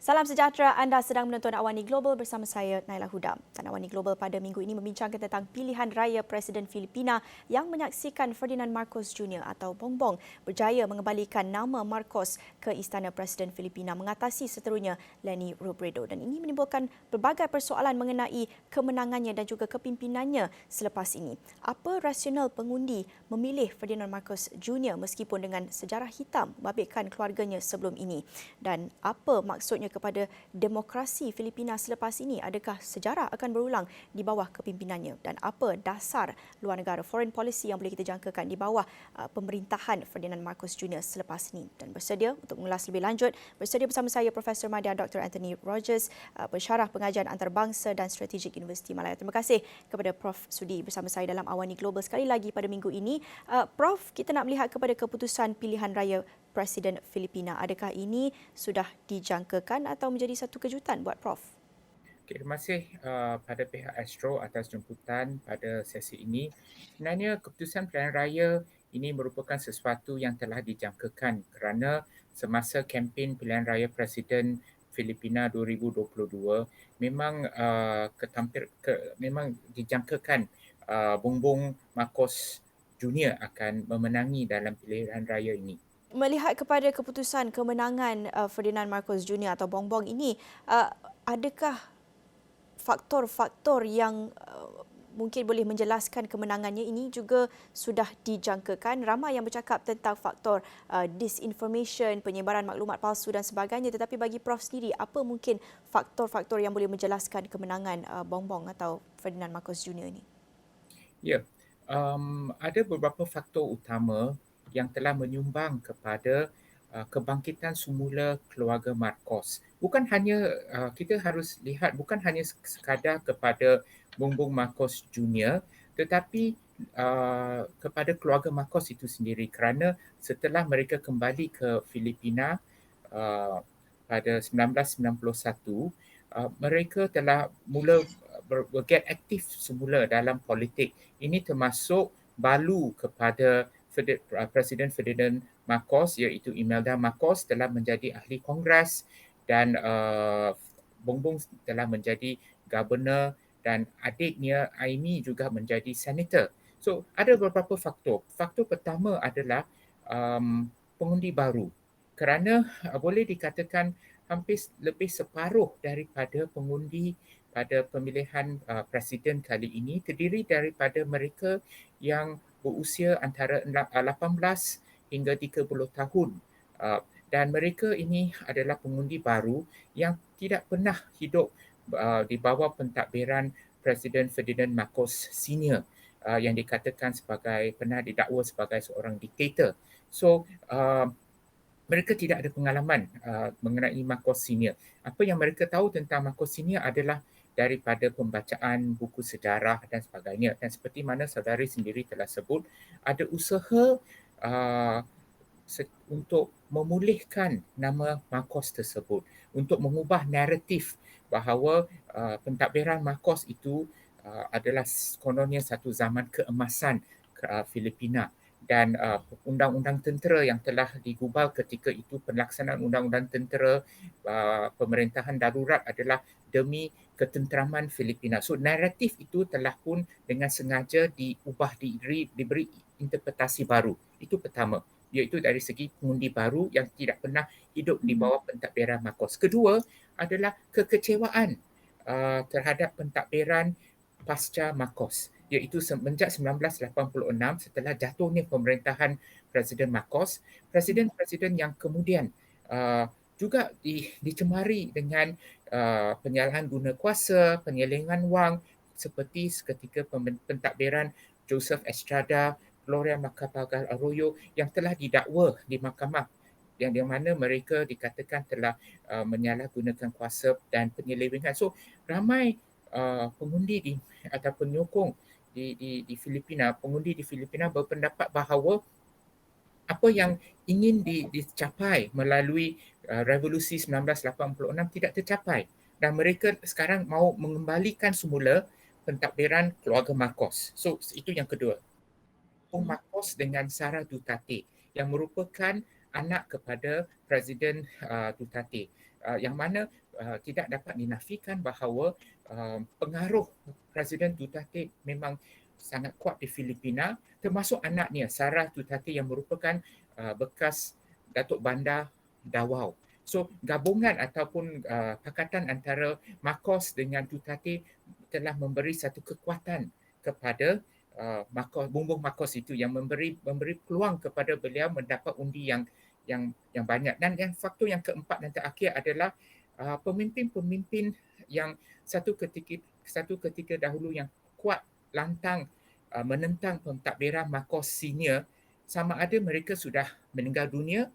Salam sejahtera, anda sedang menonton Awani Global bersama saya, Naila Hudam. Dan Awani Global pada minggu ini membincangkan tentang pilihan raya Presiden Filipina yang menyaksikan Ferdinand Marcos Jr. atau Bongbong berjaya mengembalikan nama Marcos ke Istana Presiden Filipina mengatasi seterunya Leni Robredo. Dan ini menimbulkan pelbagai persoalan mengenai kemenangannya dan juga kepimpinannya selepas ini. Apa rasional pengundi memilih Ferdinand Marcos Jr. meskipun dengan sejarah hitam membabitkan keluarganya sebelum ini? Dan apa maksudnya kepada demokrasi Filipina selepas ini? Adakah sejarah akan berulang di bawah kepimpinan?nya? Dan apa dasar luar negara foreign policy yang boleh kita jangkakan di bawah pemerintahan Ferdinand Marcos Jr. selepas ini? Dan bersedia untuk mengulas lebih lanjut, bersedia bersama saya Profesor Madya Dr. Anthony Rogers, pensyarah pengajian antarabangsa dan strategik Universiti Malaya. Terima kasih kepada Prof sudi bersama saya dalam Awani Global sekali lagi pada minggu ini. Prof, kita nak melihat kepada keputusan pilihan raya Presiden Filipina. Adakah ini sudah dijangkakan atau menjadi satu kejutan buat Prof? Okay, terima kasih pada pihak Astro atas jemputan pada sesi ini. Sebenarnya keputusan pilihan raya ini merupakan sesuatu yang telah dijangkakan kerana semasa kempen pilihan raya Presiden Filipina 2022 memang memang dijangkakan Bongbong Marcos Jr. akan memenangi dalam pilihan raya ini. Melihat kepada keputusan kemenangan Ferdinand Marcos Jr. atau Bongbong ini, adakah faktor-faktor yang mungkin boleh menjelaskan kemenangannya ini juga sudah dijangkakan? Ramai yang bercakap tentang faktor disinformation, penyebaran maklumat palsu dan sebagainya. Tetapi bagi Prof sendiri, apa mungkin faktor-faktor yang boleh menjelaskan kemenangan Bongbong atau Ferdinand Marcos Jr. ini? Ya, ada beberapa faktor utama yang telah menyumbang kepada kebangkitan semula keluarga Marcos. Bukan hanya kita harus lihat bukan hanya sekadar kepada Bongbong Marcos Jr. tetapi kepada keluarga Marcos itu sendiri kerana setelah mereka kembali ke Filipina uh, pada 1991, mereka telah mula berget aktif semula dalam politik. Ini termasuk balu kepada Presiden Ferdinand Marcos iaitu Imelda Marcos telah menjadi ahli Kongres dan Bongbong telah menjadi governor dan adiknya Aimee juga menjadi senator. So ada beberapa faktor. Faktor pertama adalah pengundi baru. Kerana boleh dikatakan hampir lebih separuh daripada pengundi pada pemilihan presiden kali ini terdiri daripada mereka yang berusia antara 18 hingga 30 tahun. Dan mereka ini adalah pengundi baru yang tidak pernah hidup di bawah pentadbiran Presiden Ferdinand Marcos Senior yang dikatakan sebagai pernah didakwa sebagai seorang diktator. So mereka tidak ada pengalaman mengenai Marcos Senior. Apa yang mereka tahu tentang Marcos Senior adalah daripada pembacaan buku sejarah dan sebagainya. Dan seperti mana saudari sendiri telah sebut, ada usaha uh, untuk memulihkan nama Marcos tersebut, untuk mengubah naratif bahawa pentadbiran Marcos itu adalah kononnya satu zaman keemasan Filipina dan undang-undang tentera yang telah digubal ketika itu, pelaksanaan undang-undang tentera pemerintahan darurat adalah demi ketenteraman Filipina. So naratif itu telah pun dengan sengaja diubah, diberi interpretasi baru. Itu pertama, iaitu dari segi pengundi baru yang tidak pernah hidup di bawah pentadbiran Marcos. Kedua adalah kekecewaan terhadap pentadbiran pasca Marcos, iaitu semenjak 1986 setelah jatuhnya pemerintahan Presiden Marcos, presiden-presiden yang kemudian juga dicemari dengan penyalahan guna kuasa, penyelewengan wang seperti ketika pentadbiran Joseph Estrada, Gloria Macapagal Arroyo yang telah didakwa di mahkamah yang di mana mereka dikatakan telah menyalahgunakan kuasa dan penyelewengan. So ramai pengundi atau penyokong di Filipina, pengundi di Filipina berpendapat bahawa apa yang ingin dicapai melalui revolusi 1986 tidak tercapai dan mereka sekarang mahu mengembalikan semula pentadbiran keluarga Marcos. So itu yang kedua. Marcos dengan Sara Duterte yang merupakan anak kepada Presiden Duterte, yang mana tidak dapat dinafikan bahawa pengaruh Presiden Duterte memang sangat kuat di Filipina, termasuk anaknya Sarah Duterte yang merupakan bekas Datuk Bandar Davao. So gabungan ataupun pakatan antara Marcos dengan Duterte telah memberi satu kekuatan kepada Bumbung Marcos itu, yang memberi peluang kepada beliau mendapat undi yang banyak. Dan yang faktor yang keempat dan terakhir adalah pemimpin-pemimpin yang satu ketika dahulu yang kuat lantang menentang pentadbiran Marcos Senior, sama ada mereka sudah meninggal dunia,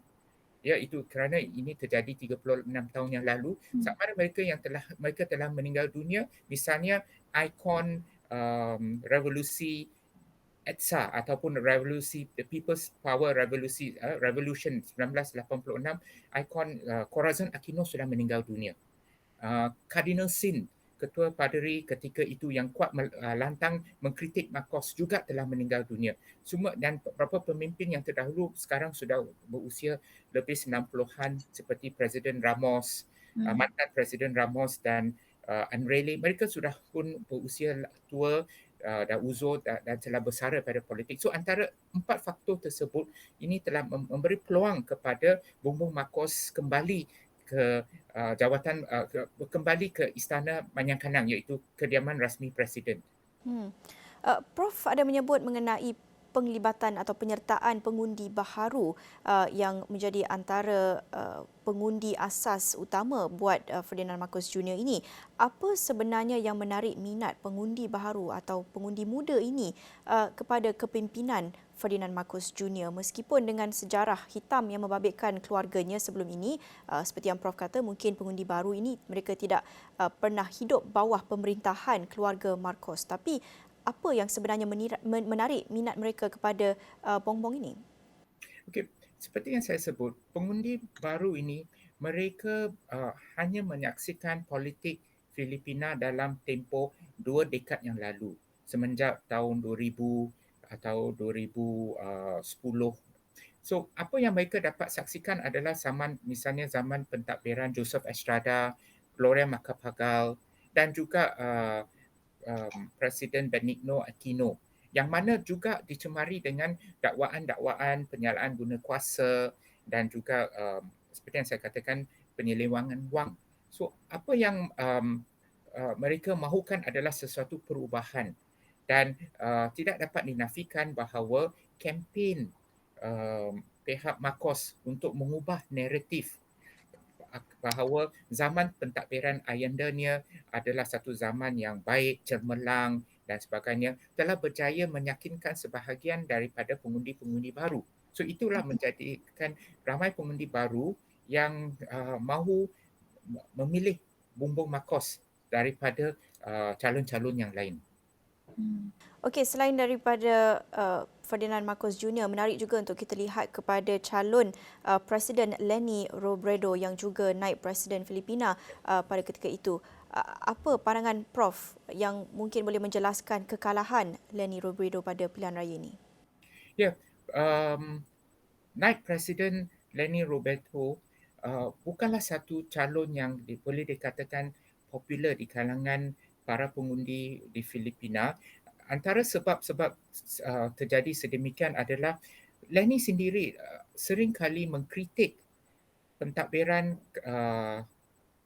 ya, itu kerana ini terjadi 36 tahun yang lalu, sama ada mereka telah meninggal dunia, misalnya ikon revolusi ETSA ataupun revolusi The People's Power Revolution 1986, ikon Corazon Aquino sudah meninggal dunia. Cardinal Sin, ketua paderi ketika itu yang kuat lantang mengkritik Marcos, juga telah meninggal dunia. Semua, dan beberapa pemimpin yang terdahulu sekarang sudah berusia lebih 90-an seperti Presiden Ramos, mantan Presiden Ramos dan Anrele, mereka sudah pun berusia tua dah uzur dan telah bersara pada politik. So antara empat faktor tersebut ini telah memberi peluang kepada Bumbung Marcos kembali ke jawatan kembali ke Istana Manyangkanang, iaitu kediaman rasmi Presiden. Prof ada menyebut mengenai penglibatan atau penyertaan pengundi baharu yang menjadi antara pengundi asas utama buat Ferdinand Marcos Jr. ini. Apa sebenarnya yang menarik minat pengundi baharu atau pengundi muda ini kepada kepimpinan Ferdinand Marcos Jr. meskipun dengan sejarah hitam yang membabitkan keluarganya sebelum ini, seperti yang Prof kata, mungkin pengundi baru ini mereka tidak pernah hidup bawah pemerintahan keluarga Marcos, tapi apa yang sebenarnya menarik minat mereka kepada Bongbong ini? Okey, seperti yang saya sebut, pengundi baru ini mereka hanya menyaksikan politik Filipina dalam tempoh 2 dekad yang lalu, semenjak tahun 2000 atau 2010. So, apa yang mereka dapat saksikan adalah misalnya zaman pentadbiran Joseph Estrada, Gloria Macapagal, dan juga Presiden Benigno Aquino, yang mana juga dicemari dengan dakwaan-dakwaan penyalaan guna kuasa dan juga seperti yang saya katakan, penyelewangan wang. So apa yang mereka mahukan adalah sesuatu perubahan, dan tidak dapat dinafikan bahawa kempen pihak Marcos untuk mengubah naratif bahawa zaman pentadbiran ayandanya adalah satu zaman yang baik, cemerlang dan sebagainya, telah berjaya meyakinkan sebahagian daripada pengundi-pengundi baru. So itulah menjadikan ramai pengundi baru yang mahu memilih Bumbung Marcos daripada calon-calon yang lain. Okey, selain daripada Ferdinand Marcos Jr., menarik juga untuk kita lihat kepada calon Presiden Leni Robredo yang juga naib Presiden Filipina pada ketika itu. Apa pandangan Prof yang mungkin boleh menjelaskan kekalahan Leni Robredo pada pilihan raya ini? Ya, naib Presiden Leni Robredo bukanlah satu calon yang boleh dikatakan popular di kalangan para pengundi di Filipina. Antara sebab-sebab terjadi sedemikian adalah Leni sendiri sering kali mengkritik pentadbiran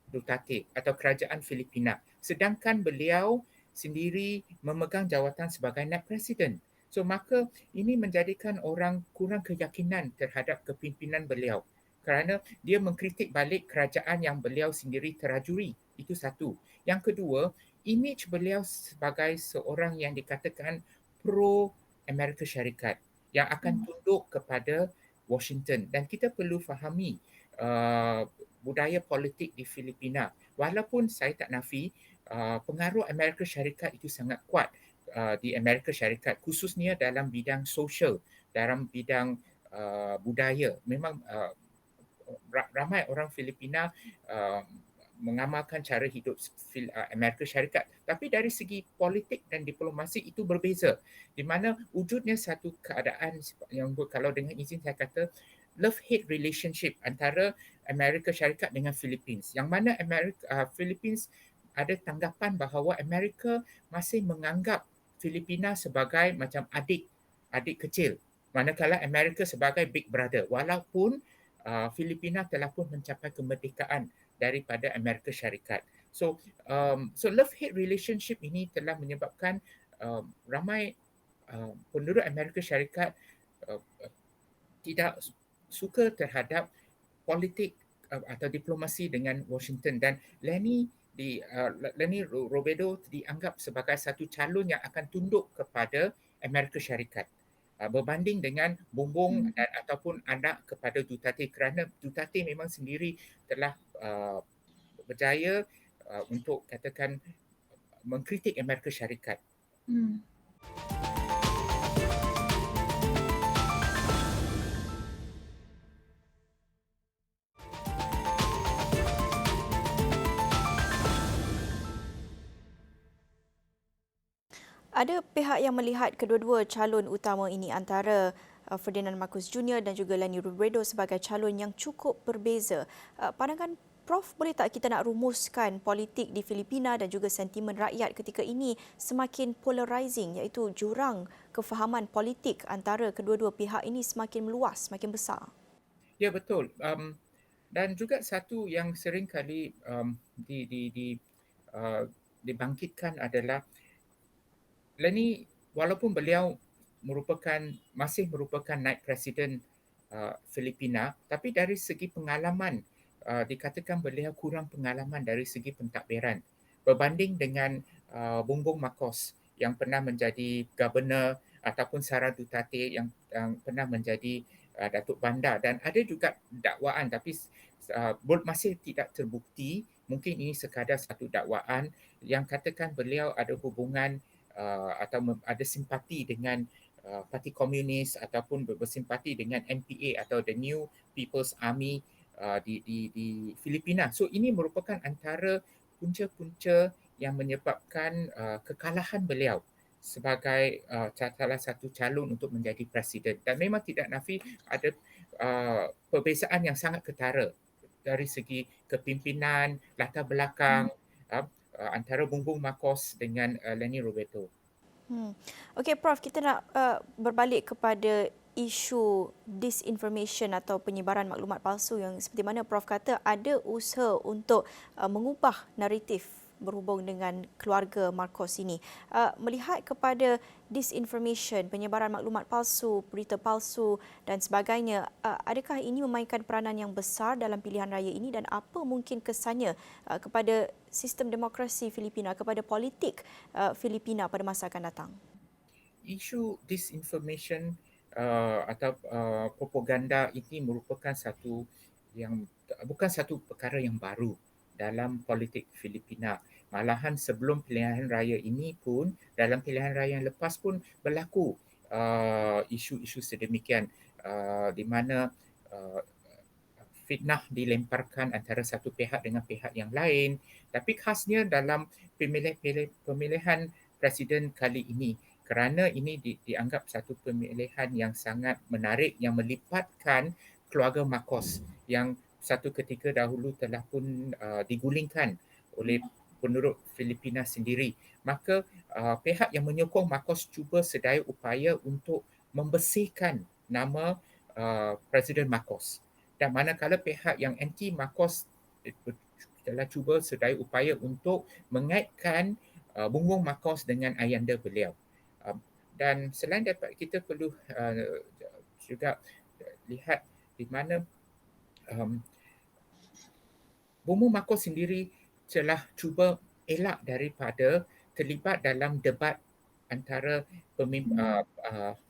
Duterte atau kerajaan Filipina, sedangkan beliau sendiri memegang jawatan sebagai naib presiden. So maka ini menjadikan orang kurang keyakinan terhadap kepimpinan beliau kerana dia mengkritik balik kerajaan yang beliau sendiri terajuri. Itu satu. Yang kedua, imej beliau sebagai seorang yang dikatakan pro Amerika Syarikat yang akan tunduk kepada Washington, dan kita perlu fahami budaya politik di Filipina. Walaupun saya tak nafi pengaruh Amerika Syarikat itu sangat kuat di Amerika Syarikat, khususnya dalam bidang sosial, dalam bidang budaya. Memang ramai orang Filipina mengamalkan cara hidup Amerika Syarikat. Tapi dari segi politik dan diplomasi itu berbeza. Di mana wujudnya satu keadaan yang kalau dengan izin saya kata love-hate relationship antara Amerika Syarikat dengan Philippines, yang mana Philippines ada tanggapan bahawa Amerika masih menganggap Filipina sebagai macam adik kecil, manakala Amerika sebagai big brother, walaupun Filipina telah pun mencapai kemerdekaan daripada Amerika Syarikat. So love-hate relationship ini telah menyebabkan ramai penduduk Amerika Syarikat uh, tidak suka terhadap politik atau diplomasi dengan Washington, dan Leni Robredo dianggap sebagai satu calon yang akan tunduk kepada Amerika Syarikat berbanding dengan bumbung dan ataupun anak kepada Duterte, kerana Duterte memang sendiri telah berjaya untuk katakan mengkritik Amerika Syarikat. Hmm. Ada pihak yang melihat kedua-dua calon utama ini antara Ferdinand Marcos Jr. dan juga Leni Robredo sebagai calon yang cukup berbeza. Pandangan Prof, boleh tak kita nak rumuskan politik di Filipina dan juga sentimen rakyat ketika ini semakin polarizing, iaitu jurang kefahaman politik antara kedua-dua pihak ini semakin meluas, semakin besar? Ya, betul. Dan juga satu yang sering kali dibangkitkan adalah Leni, walaupun beliau masih merupakan naib presiden Filipina, tapi dari segi pengalaman dikatakan beliau kurang pengalaman dari segi pentadbiran berbanding dengan Bongbong Marcos yang pernah menjadi governor, ataupun Sara Duterte yang pernah menjadi Datuk Bandar, dan ada juga dakwaan tapi masih tidak terbukti. Mungkin ini sekadar satu dakwaan yang katakan beliau ada hubungan atau ada simpati dengan Parti Komunis ataupun bersimpati dengan NPA atau the New People's Army di Filipina. So ini merupakan antara punca-punca yang menyebabkan kekalahan beliau sebagai salah satu calon untuk menjadi presiden. Dan memang tidak nafi ada perbezaan yang sangat ketara dari segi kepimpinan, latar belakang, antara Bongbong Marcos dengan Leni Robredo. Okey Prof, kita nak berbalik kepada isu disinformation atau penyebaran maklumat palsu yang seperti mana Prof kata ada usaha untuk mengubah naratif berhubung dengan keluarga Marcos ini. Melihat kepada disinformation, penyebaran maklumat palsu, berita palsu dan sebagainya, adakah ini memainkan peranan yang besar dalam pilihan raya ini dan apa mungkin kesannya kepada sistem demokrasi Filipina, kepada politik Filipina pada masa akan datang? Isu disinformation atau propaganda ini merupakan bukan satu perkara yang baru dalam politik Filipina. Malahan sebelum pilihan raya ini pun, dalam pilihan raya yang lepas pun berlaku isu-isu sedemikian di mana fitnah dilemparkan antara satu pihak dengan pihak yang lain. Tapi khasnya dalam pemilihan presiden kali ini, kerana ini dianggap satu pemilihan yang sangat menarik yang melibatkan keluarga Marcos yang satu ketika dahulu telah pun digulingkan oleh penduduk Filipina sendiri. Maka pihak yang menyokong Marcos cuba sedaya upaya untuk membersihkan nama Presiden Marcos. Dan manakala pihak yang anti Marcos telah cuba sedaya upaya untuk mengaitkan Bongbong Marcos dengan ayanda beliau. Dan selain daripada kita perlu juga lihat di mana Bongbong Marcos sendiri telah cuba elak daripada terlibat dalam debat antara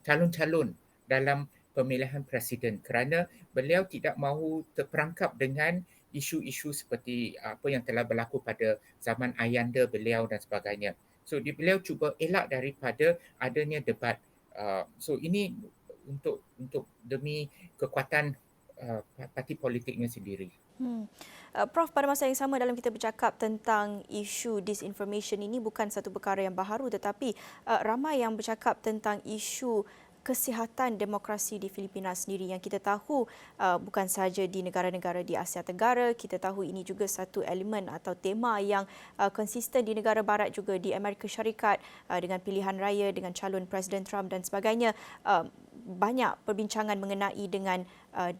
calon-calon dalam pemilihan presiden kerana beliau tidak mahu terperangkap dengan isu-isu seperti apa yang telah berlaku pada zaman ayanda beliau dan sebagainya. So beliau cuba elak daripada adanya debat. So ini untuk demi kekuatan parti politiknya sendiri. Prof, pada masa yang sama dalam kita bercakap tentang isu disinformation ini bukan satu perkara yang baharu tetapi ramai yang bercakap tentang isu kesihatan demokrasi di Filipina sendiri yang kita tahu bukan sahaja di negara-negara di Asia Tenggara, kita tahu ini juga satu elemen atau tema yang konsisten di negara barat juga di Amerika Syarikat dengan pilihan raya, dengan calon Presiden Trump dan sebagainya. Banyak perbincangan mengenai dengan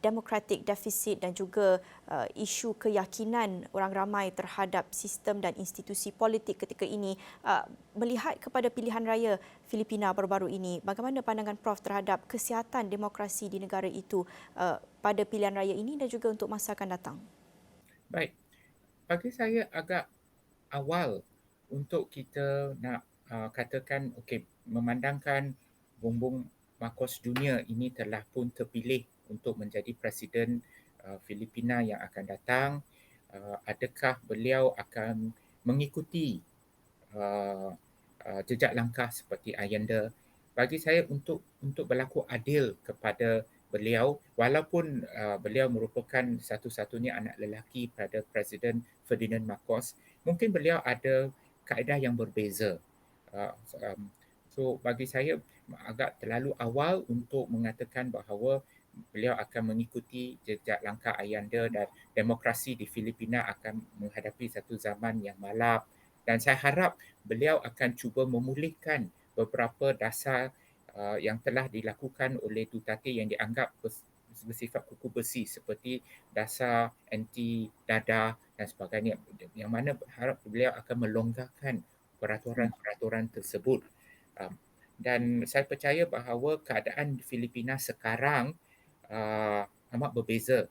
democratic deficit dan juga isu keyakinan orang ramai terhadap sistem dan institusi politik ketika ini. Melihat kepada pilihan raya Filipina baru-baru ini, bagaimana pandangan Prof terhadap kesihatan demokrasi di negara itu pada pilihan raya ini dan juga untuk masa akan datang? Baik, bagi saya agak awal untuk kita nak katakan okey, memandangkan Bongbong Marcos Junior ini telah pun terpilih untuk menjadi presiden Filipina yang akan datang. Adakah beliau akan mengikuti uh, jejak langkah seperti Ayanda? Bagi saya untuk berlaku adil kepada beliau, walaupun beliau merupakan satu-satunya anak lelaki pada Presiden Ferdinand Marcos, mungkin beliau ada kaedah yang berbeza. Uh, um, so bagi saya agak terlalu awal untuk mengatakan bahawa beliau akan mengikuti jejak langkah ayanda dan demokrasi di Filipina akan menghadapi satu zaman yang malap, dan saya harap beliau akan cuba memulihkan beberapa dasar yang telah dilakukan oleh Duterte yang dianggap bersifat kuku besi, seperti dasar anti dadah dan sebagainya, yang mana harap beliau akan melonggarkan peraturan-peraturan tersebut. Dan saya percaya bahawa keadaan di Filipina sekarang amat berbeza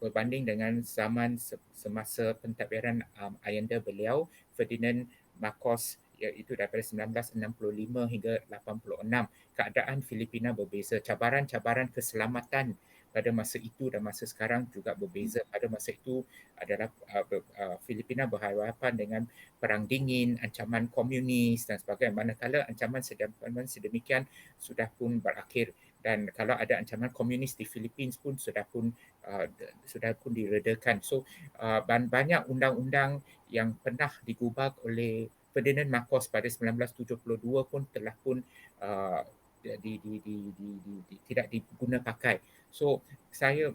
berbanding dengan zaman semasa pentadbiran ayanda beliau Ferdinand Marcos, iaitu daripada 1965 hingga 86. Keadaan Filipina berbeza. Cabaran-cabaran keselamatan pada masa itu dan masa sekarang juga berbeza. Pada masa itu adalah Filipina berhadapan dengan perang dingin, ancaman komunis dan sebagainya. Manakala ancaman sedemikian sudah pun berakhir, dan kalau ada ancaman komunis di Filipina pun sudah pun diredakan. So banyak undang-undang yang pernah digubah oleh Ferdinand Marcos pada 1972 pun telah pun uh, tidak diguna pakai. So saya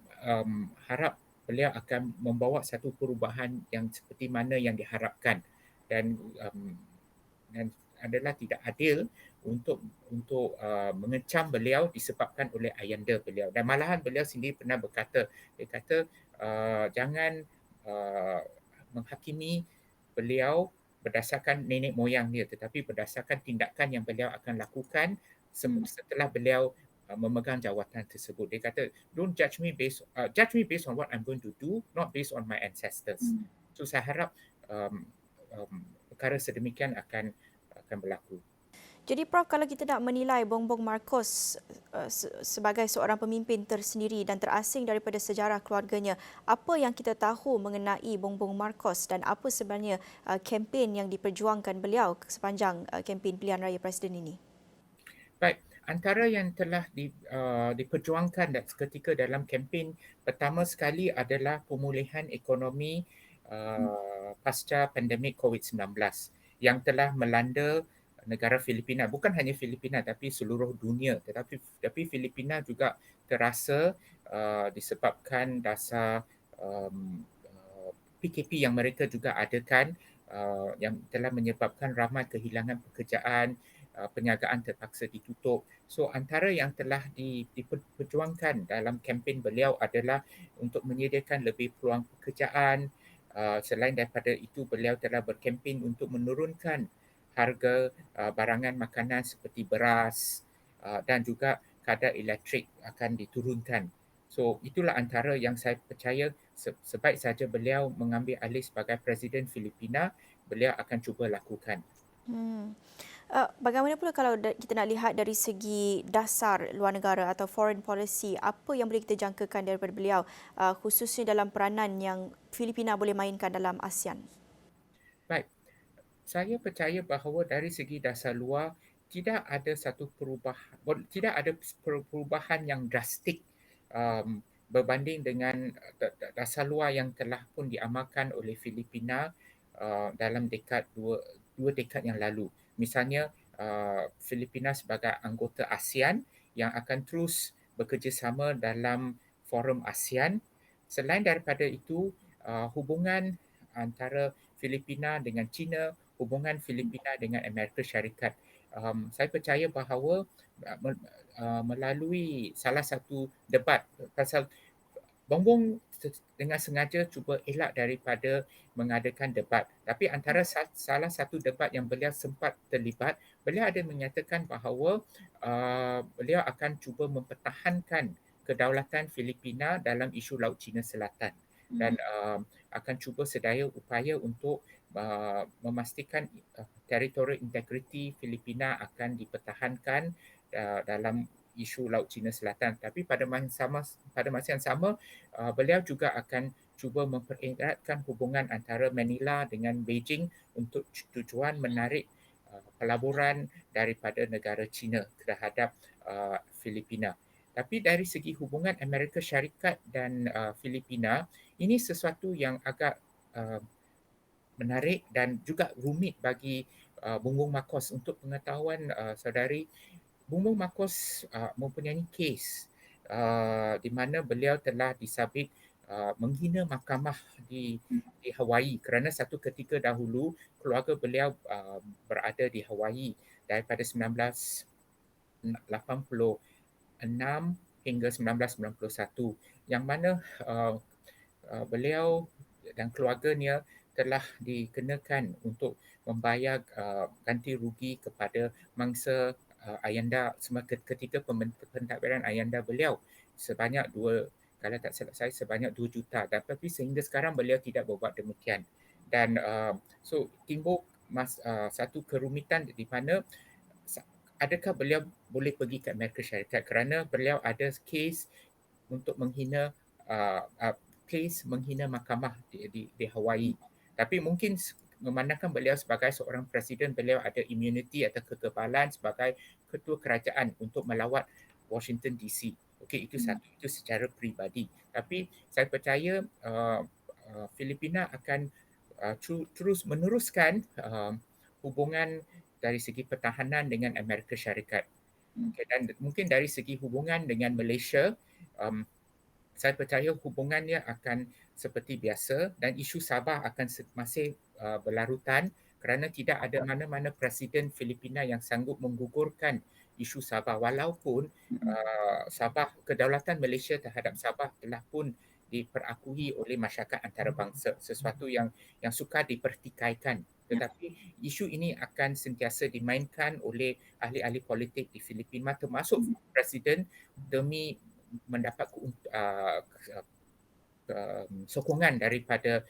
harap beliau akan membawa satu perubahan yang seperti mana yang diharapkan, dan dan adalah tidak adil untuk mengecam beliau disebabkan oleh ayanda beliau. Dan malahan beliau sendiri pernah berkata, dia kata jangan uh, menghakimi beliau berdasarkan nenek moyang dia, tetapi berdasarkan tindakan yang beliau akan lakukan setelah beliau memegang jawatan tersebut. Dia kata, don't judge me based on what I'm going to do, not based on my ancestors. So saya harap um, perkara sedemikian akan berlaku. Jadi Prof, kalau kita nak menilai Bongbong Marcos sebagai seorang pemimpin tersendiri dan terasing daripada sejarah keluarganya, apa yang kita tahu mengenai Bongbong Marcos dan apa sebenarnya kempen yang diperjuangkan beliau sepanjang kempen pilihan raya presiden ini? Baik, antara yang telah diperjuangkan seketika dalam kempen pertama sekali adalah pemulihan ekonomi pasca pandemik COVID-19 yang telah melanda negara Filipina, bukan hanya Filipina tapi seluruh dunia, tapi Filipina juga terasa disebabkan dasar PKP yang mereka juga adakan, yang telah menyebabkan ramai kehilangan pekerjaan, perniagaan terpaksa ditutup. So antara yang telah diperjuangkan dalam kempen beliau adalah untuk menyediakan lebih peluang pekerjaan. Selain daripada itu, beliau telah berkempen untuk menurunkan harga barangan makanan seperti beras, dan juga kadar elektrik akan diturunkan. So itulah antara yang saya percaya sebaik saja beliau mengambil alih sebagai Presiden Filipina, beliau akan cuba lakukan. Hmm. Bagaimana pula kalau kita nak lihat dari segi dasar luar negara atau foreign policy, apa yang boleh kita jangkakan daripada beliau, khususnya dalam peranan yang Filipina boleh mainkan dalam ASEAN? Baik, saya percaya bahawa dari segi dasar luar tidak ada perubahan yang drastik berbanding dengan dasar luar yang telah pun diamalkan oleh Filipina dalam dua dekad yang lalu. Misalnya Filipina sebagai anggota ASEAN yang akan terus bekerjasama dalam forum ASEAN. Selain daripada itu, hubungan antara Filipina dengan China, hubungan Filipina dengan Amerika Syarikat. Saya percaya bahawa melalui salah satu debat pasal Bongbong dengan sengaja cuba elak daripada mengadakan debat. Tapi antara salah satu debat yang beliau sempat terlibat, beliau ada menyatakan bahawa beliau akan cuba mempertahankan kedaulatan Filipina dalam isu Laut Cina Selatan dan akan cuba sedaya upaya untuk memastikan teritorial integriti Filipina akan dipertahankan dalam isu Laut Cina Selatan. Tapi pada masa yang sama beliau juga akan cuba mempereratkan hubungan antara Manila dengan Beijing untuk tujuan menarik pelaburan daripada negara China terhadap Filipina. Tapi dari segi hubungan Amerika Syarikat dan Filipina, ini sesuatu yang agak menarik dan juga rumit bagi Bongbong Marcos. Untuk pengetahuan saudari, Bongbong Marcos mempunyai kes di mana beliau telah disabit menghina mahkamah di Hawaii kerana satu ketika dahulu keluarga beliau berada di Hawaii daripada 1986 hingga 1991 yang mana beliau dan keluarganya telah dikenakan untuk membayar ganti rugi kepada mangsa ayanda ketika pentadbiran ayanda beliau sebanyak kalau tak silap saya sebanyak 2 juta, tapi sehingga sekarang beliau tidak berbuat demikian. Dan so timbul satu kerumitan di mana adakah beliau boleh pergi ke Amerika Syarikat kerana beliau ada kes untuk menghina kes menghina mahkamah di Hawaii. Tapi mungkin memandangkan beliau sebagai seorang presiden, beliau ada immunity atau kekebalan sebagai ketua kerajaan untuk melawat Washington DC. Okey, itu satu, itu secara peribadi. Tapi saya percaya Filipina akan terus meneruskan hubungan dari segi pertahanan dengan Amerika Syarikat. Okay, dan mungkin dari segi hubungan dengan Malaysia, saya percaya hubungannya akan seperti biasa dan isu Sabah akan masih berlarutan kerana tidak ada mana-mana presiden Filipina yang sanggup menggugurkan isu Sabah walaupun Sabah, kedaulatan Malaysia terhadap Sabah telah pun diperakui oleh masyarakat antarabangsa, sesuatu yang sukar dipertikaikan. Tetapi isu ini akan sentiasa dimainkan oleh ahli-ahli politik di Filipina termasuk presiden demi mendapat sokongan daripada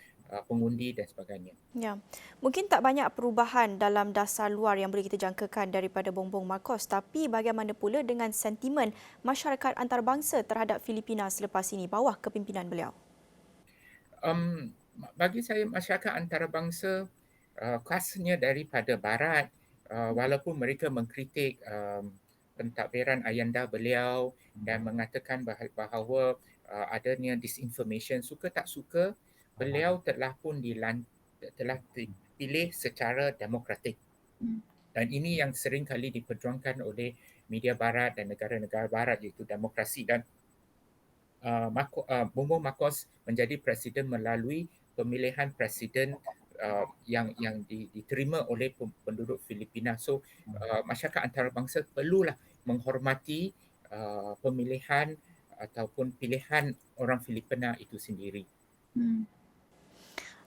pengundi dan sebagainya. Ya, mungkin tak banyak perubahan dalam dasar luar yang boleh kita jangkakan daripada Bongbong Marcos, tapi bagaimana pula dengan sentimen masyarakat antarabangsa terhadap Filipina selepas ini bawah kepimpinan beliau? Bagi saya masyarakat antarabangsa khasnya daripada barat, walaupun mereka mengkritik pentadbiran ayanda beliau dan mengatakan bahawa adanya disinformation, suka tak suka, beliau telah pun dipilih secara demokratik. Dan ini yang sering kali diperjuangkan oleh media barat dan negara-negara barat, iaitu demokrasi. Dan Bongbong Marcos menjadi presiden melalui pemilihan presiden yang diterima oleh penduduk Filipina. So masyarakat antarabangsa perlulah menghormati pemilihan ataupun pilihan orang Filipina itu sendiri.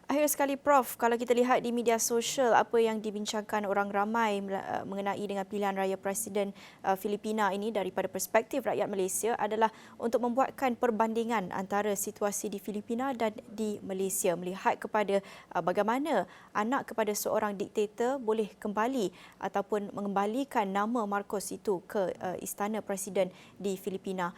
Akhir sekali Prof, kalau kita lihat di media sosial apa yang dibincangkan orang ramai mengenai dengan pilihan raya Presiden Filipina ini daripada perspektif rakyat Malaysia adalah untuk membuatkan perbandingan antara situasi di Filipina dan di Malaysia, melihat kepada bagaimana anak kepada seorang diktator boleh kembali ataupun mengembalikan nama Marcos itu ke istana Presiden di Filipina,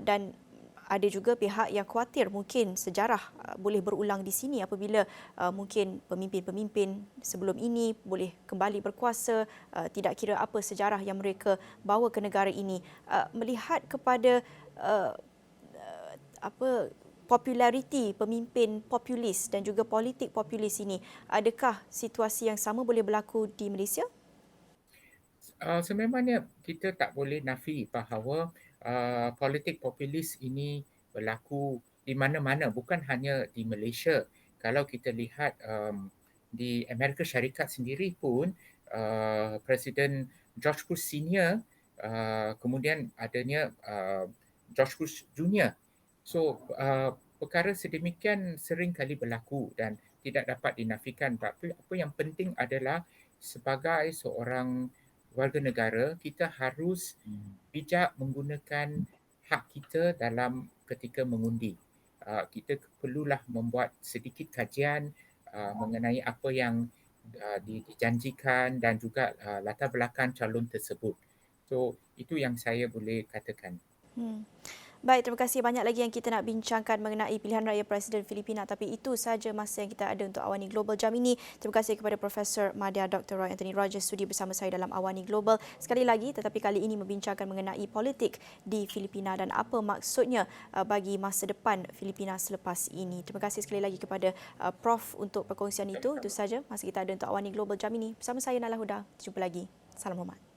dan ada juga pihak yang khawatir mungkin sejarah boleh berulang di sini apabila mungkin pemimpin-pemimpin sebelum ini boleh kembali berkuasa, tidak kira apa sejarah yang mereka bawa ke negara ini. Melihat kepada populariti pemimpin populis dan juga politik populis ini, adakah situasi yang sama boleh berlaku di Malaysia? Sememangnya kita tak boleh nafi bahawa politik populis ini berlaku di mana-mana, bukan hanya di Malaysia. Kalau kita lihat di Amerika Syarikat sendiri pun, Presiden George Bush Senior, kemudian adanya George Bush Junior. So, perkara sedemikian sering kali berlaku dan tidak dapat dinafikan. Tapi apa yang penting adalah sebagai seorang warga negara, kita harus bijak menggunakan hak kita dalam ketika mengundi. Kita perlulah membuat sedikit kajian mengenai apa yang dijanjikan dan juga latar belakang calon tersebut. So, itu yang saya boleh katakan. Hmm. Baik, terima kasih. Banyak lagi yang kita nak bincangkan mengenai pilihan raya Presiden Filipina, tapi itu sahaja masa yang kita ada untuk Awani Global jam ini. Terima kasih kepada Profesor Madya Dr. Roy Anthony Rogers sudi bersama saya dalam Awani Global. Sekali lagi, tetapi kali ini membincangkan mengenai politik di Filipina dan apa maksudnya bagi masa depan Filipina selepas ini. Terima kasih sekali lagi kepada Prof untuk perkongsian itu. Itu sahaja masa kita ada untuk Awani Global jam ini. Bersama saya Nala Huda. Jumpa lagi. Salam hormat.